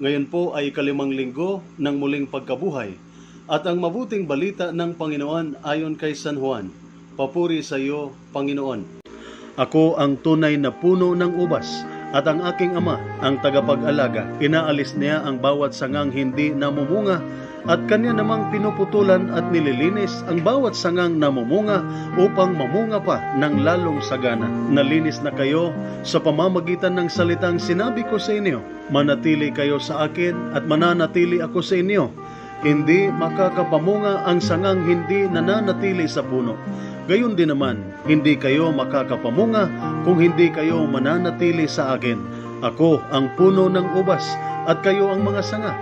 Ngayon po ay ika-5 linggo ng muling pagkabuhay at ang mabuting balita ng Panginoon ayon kay San Juan. Papuri sa iyo, Panginoon. Ako ang tunay na puno ng ubas at ang aking Ama ang tagapag-alaga. Inaalis niya ang bawat sangang hindi namumunga at kanya namang pinuputulan at nililinis ang bawat sangang namumunga upang mamunga pa ng lalong sagana. Nalinis na kayo sa pamamagitan ng salitang sinabi ko sa inyo. Manatili kayo sa akin at mananatili ako sa inyo. Hindi makakapamunga ang sangang hindi nananatili sa puno. Gayon din naman, hindi kayo makakapamunga kung hindi kayo mananatili sa akin. Ako ang puno ng ubas at kayo ang mga sanga.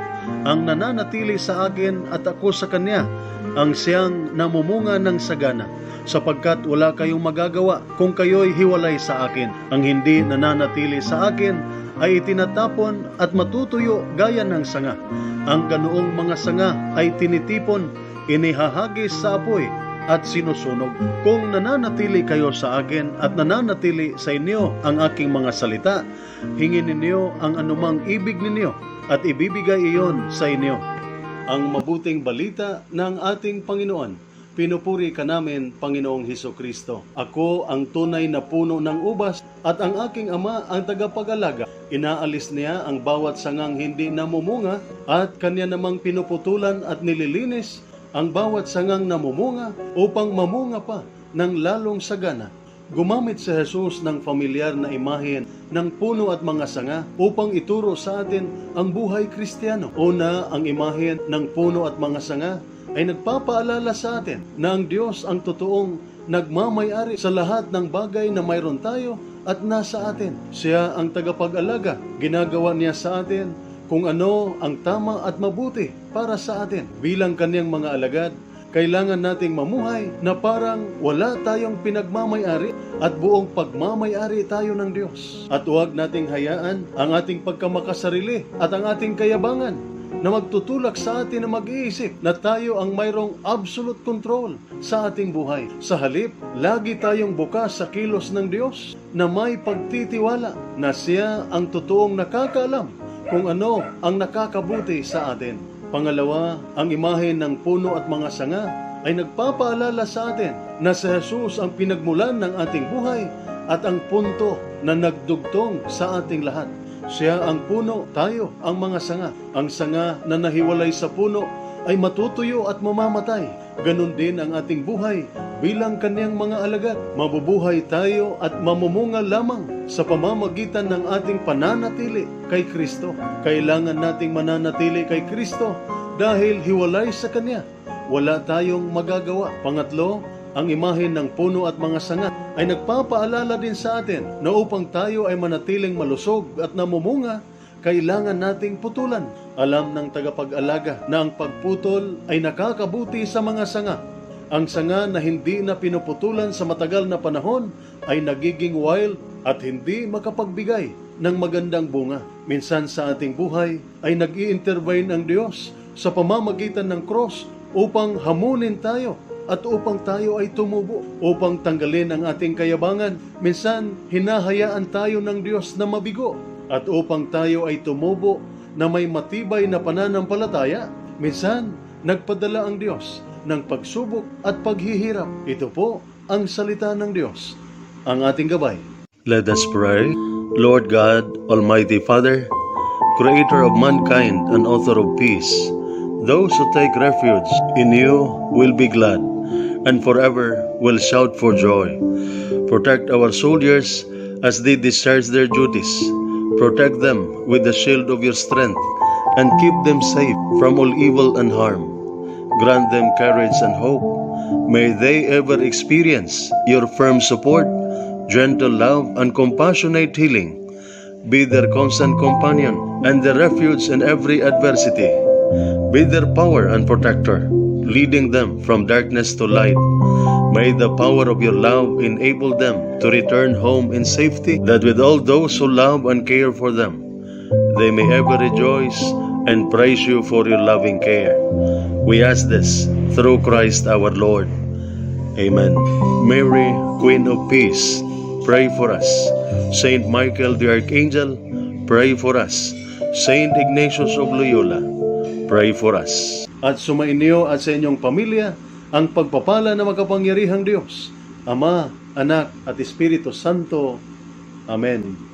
Ang nananatili sa akin at ako sa kanya, ang siyang namumunga ng sagana, sapagkat wala kayong magagawa kung kayo'y hiwalay sa akin. Ang hindi nananatili sa akin ay itinatapon at matutuyo gaya ng sanga. Ang ganoong mga sanga ay tinitipon, inihahagis sa apoy at sinusunog. Kung nananatili kayo sa akin at nananatili sa inyo ang aking mga salita, hingin ninyo ang anumang ibig ninyo at ibibigay iyon sa inyo. Ang mabuting balita ng ating Panginoon. Pinupuri ka namin, Panginoong Hesukristo. Ako ang tunay na puno ng ubas at ang aking Ama ang tagapag-alaga. Inaalis niya ang bawat sangang hindi namumunga at kanya namang pinuputulan at nililinis ang bawat sangang namumunga upang mamunga pa ng lalong sagana. Gumamit si Jesus ng familiar na imahen ng puno at mga sanga upang ituro sa atin ang buhay Kristiyano. Una, ang imahen ng puno at mga sanga ay nagpapaalala sa atin na ang Diyos ang totoong nagmamay-ari sa lahat ng bagay na mayroon tayo at nasa atin. Siya ang tagapag-alaga. Ginagawa niya sa atin kung ano ang tama at mabuti para sa atin. Bilang kanyang mga alagad, kailangan nating mamuhay na parang wala tayong pinagmamay-ari at buong pagmamay-ari tayo ng Diyos. At huwag nating hayaan ang ating pagkamakasarili at ang ating kayabangan na magtutulak sa atin na mag-iisip na tayo ang mayroong absolute control sa ating buhay. Sa halip, lagi tayong bukas sa kilos ng Diyos na may pagtitiwala na Siya ang totoong nakakaalam kung ano ang nakakabuti sa atin. Pangalawa, ang imahe ng puno at mga sanga ay nagpapaalala sa atin na si Jesus ang pinagmulan ng ating buhay at ang punto na nagdugtong sa ating lahat. Siya ang puno, tayo ang mga sanga. Ang sanga na nahiwalay sa puno ay matutuyo at mamamatay. Ganon din ang ating buhay bilang kanyang mga alagad. Mabubuhay tayo at mamumunga lamang sa pamamagitan ng ating pananatili kay Kristo. Kailangan nating mananatili kay Kristo dahil hiwalay sa Kanya. Wala tayong magagawa. Pangatlo, ang imahen ng puno at mga sanga ay nagpapaalala din sa atin na upang tayo ay manatiling malusog at namumunga, kailangan nating putulan. Alam ng tagapag-alaga na ang pagputol ay nakakabuti sa mga sanga. Ang sanga na hindi na pinuputulan sa matagal na panahon ay nagiging wild at hindi makapagbigay ng magandang bunga. Minsan sa ating buhay ay nag-i-intervene ang Diyos sa pamamagitan ng cross upang hamunin tayo at upang tayo ay tumubo, upang tanggalin ang ating kayabangan. Minsan, hinahayaan tayo ng Diyos na mabigo. At upang tayo ay tumubo na may matibay na pananampalataya, minsan, nagpadala ang Diyos ng pagsubok at paghihirap. Ito po ang salita ng Diyos, ang ating gabay. Let us pray. Lord God, Almighty Father, Creator of mankind and Author of peace, those who take refuge in you will be glad and forever will shout for joy. Protect our soldiers as they discharge their duties. Protect them with the shield of your strength and keep them safe from all evil and harm. Grant them courage and hope. May they ever experience your firm support, gentle love, and compassionate healing. Be their constant companion and their refuge in every adversity. Be their power and protector, leading them from darkness to light. May the power of your love enable them to return home in safety, that with all those who love and care for them, they may ever rejoice and praise you for your loving care. We ask this through Christ our Lord. Amen. Mary, Queen of Peace, pray for us. Saint Michael the Archangel, pray for us. Saint Ignatius of Loyola, pray for us. At sumainyo at sa inyong pamilya ang pagpapala na makapangyarihang Diyos, Ama, Anak at Espiritu Santo. Amen.